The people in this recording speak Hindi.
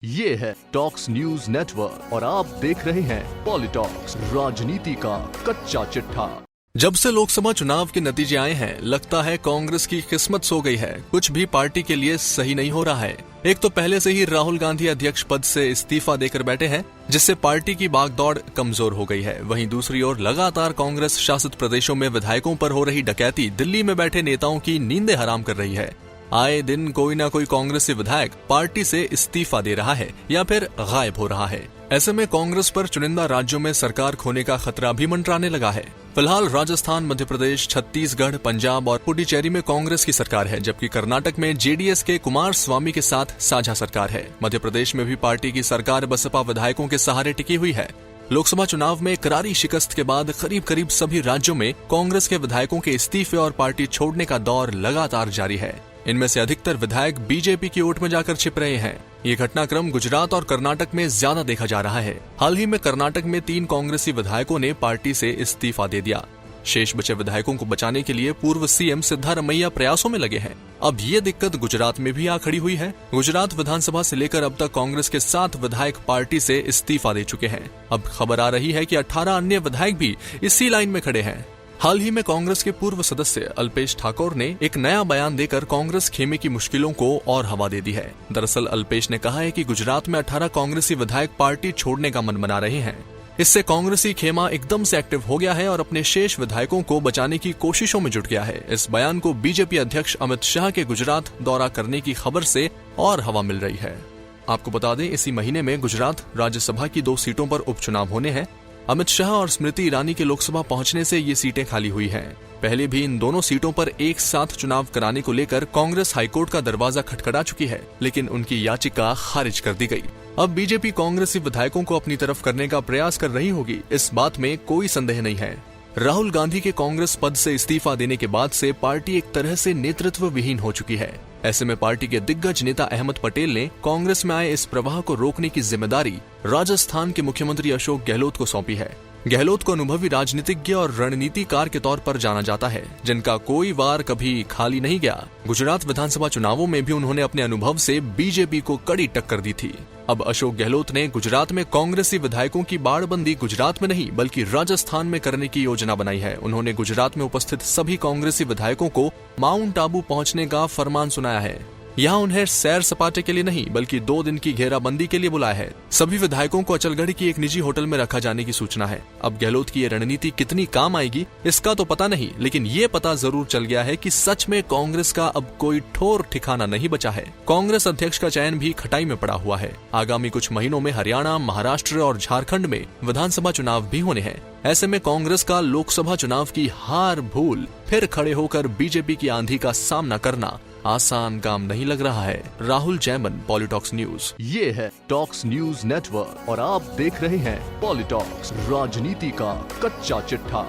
ये है टॉक्स न्यूज नेटवर्क और आप देख रहे हैं पॉलिटॉक्स, राजनीति का कच्चा चिट्ठा। जब से लोकसभा चुनाव के नतीजे आए हैं, लगता है कांग्रेस की किस्मत सो गई है। कुछ भी पार्टी के लिए सही नहीं हो रहा है। एक तो पहले से ही राहुल गांधी अध्यक्ष पद से इस्तीफा देकर बैठे हैं, जिससे पार्टी की बागदौड़ कमजोर हो गई है। वहीं दूसरी ओर लगातार कांग्रेस शासित प्रदेशों में विधायकों पर हो रही डकैती दिल्ली में बैठे नेताओं की नींदें हराम कर रही है। आए दिन कोई ना कोई कांग्रेसी विधायक पार्टी से इस्तीफा दे रहा है या फिर गायब हो रहा है। ऐसे में कांग्रेस पर चुनिंदा राज्यों में सरकार खोने का खतरा भी मंडराने लगा है। फिलहाल राजस्थान, मध्य प्रदेश, छत्तीसगढ़, पंजाब और पुडुचेरी में कांग्रेस की सरकार है, जबकि कर्नाटक में जेडीएस के कुमार स्वामी के साथ साझा सरकार है। मध्य प्रदेश में भी पार्टी की सरकार बसपा विधायकों के सहारे टिकी हुई है। लोकसभा चुनाव में करारी शिकस्त के बाद करीब करीब सभी राज्यों में कांग्रेस के विधायकों के इस्तीफे और पार्टी छोड़ने का दौर लगातार जारी है। इनमें से अधिकतर विधायक बीजेपी की ओट में जाकर छिप रहे हैं। ये घटनाक्रम गुजरात और कर्नाटक में ज्यादा देखा जा रहा है। हाल ही में कर्नाटक में 3 कांग्रेसी विधायकों ने पार्टी से इस्तीफा दे दिया। शेष बचे विधायकों को बचाने के लिए पूर्व सीएम सिद्धारमैया प्रयासों में लगे हैं। अब ये दिक्कत गुजरात में भी आ खड़ी हुई है। गुजरात विधानसभा से लेकर अब तक कांग्रेस के 7 विधायक पार्टी से इस्तीफा दे चुके हैं। अब खबर आ रही है कि 18 अन्य विधायक भी इसी लाइन में खड़े हैं। हाल ही में कांग्रेस के पूर्व सदस्य अल्पेश ठाकोर ने एक नया बयान देकर कांग्रेस खेमे की मुश्किलों को और हवा दे दी है। दरअसल अल्पेश ने कहा है कि गुजरात में 18 कांग्रेसी विधायक पार्टी छोड़ने का मन बना रहे हैं। इससे कांग्रेसी खेमा एकदम से एक्टिव हो गया है और अपने शेष विधायकों को बचाने की कोशिशों में जुट गया है। इस बयान को बीजेपी अध्यक्ष अमित शाह के गुजरात दौरा करने की खबर से और हवा मिल रही है। आपको बता दें, इसी महीने में गुजरात राज्यसभा की 2 सीटों पर उपचुनाव होने हैं। अमित शाह और स्मृति ईरानी के लोकसभा पहुंचने से ये सीटें खाली हुई हैं। पहले भी इन दोनों सीटों पर एक साथ चुनाव कराने को लेकर कांग्रेस हाईकोर्ट का दरवाजा खटखटा चुकी है, लेकिन उनकी याचिका खारिज कर दी गई। अब बीजेपी कांग्रेसी विधायकों को अपनी तरफ करने का प्रयास कर रही होगी, इस बात में कोई संदेह नहीं है। राहुल गांधी के कांग्रेस पद से इस्तीफा देने के बाद से पार्टी एक तरह से नेतृत्व विहीन हो चुकी है। ऐसे में पार्टी के दिग्गज नेता अहमद पटेल ने कांग्रेस में आए इस प्रवाह को रोकने की जिम्मेदारी राजस्थान के मुख्यमंत्री अशोक गहलोत को सौंपी है। गहलोत को अनुभवी राजनीतिज्ञ और रणनीतिकार के तौर पर जाना जाता है, जिनका कोई वार कभी खाली नहीं गया। गुजरात विधानसभा चुनावों में भी उन्होंने अपने अनुभव से बीजेपी को कड़ी टक्कर दी थी। अब अशोक गहलोत ने गुजरात में कांग्रेसी विधायकों की बाड़बंदी गुजरात में नहीं बल्कि राजस्थान में करने की योजना बनाई है। उन्होंने गुजरात में उपस्थित सभी कांग्रेसी विधायकों को माउंट आबू पहुंचने का फरमान सुनाया है। यहाँ उन्हें सैर सपाटे के लिए नहीं बल्कि 2 दिन की घेराबंदी के लिए बुलाया है। सभी विधायकों को अचलगढ़ की एक निजी होटल में रखा जाने की सूचना है। अब गहलोत की ये रणनीति कितनी काम आएगी इसका तो पता नहीं, लेकिन ये पता जरूर चल गया है कि सच में कांग्रेस का अब कोई ठोर ठिकाना नहीं बचा है। कांग्रेस अध्यक्ष का चयन भी खटाई में पड़ा हुआ है। आगामी कुछ महीनों में हरियाणा, महाराष्ट्र और झारखंड में विधानसभा चुनाव भी होने हैं। ऐसे में कांग्रेस का लोकसभा चुनाव की हार भूल फिर खड़े होकर बीजेपी की आंधी का सामना करना आसान काम नहीं लग रहा है। राहुल जैमन, पॉलिटॉक्स न्यूज। ये है टॉक्स न्यूज नेटवर्क और आप देख रहे हैं पॉलिटॉक्स, राजनीति का कच्चा चिट्ठा।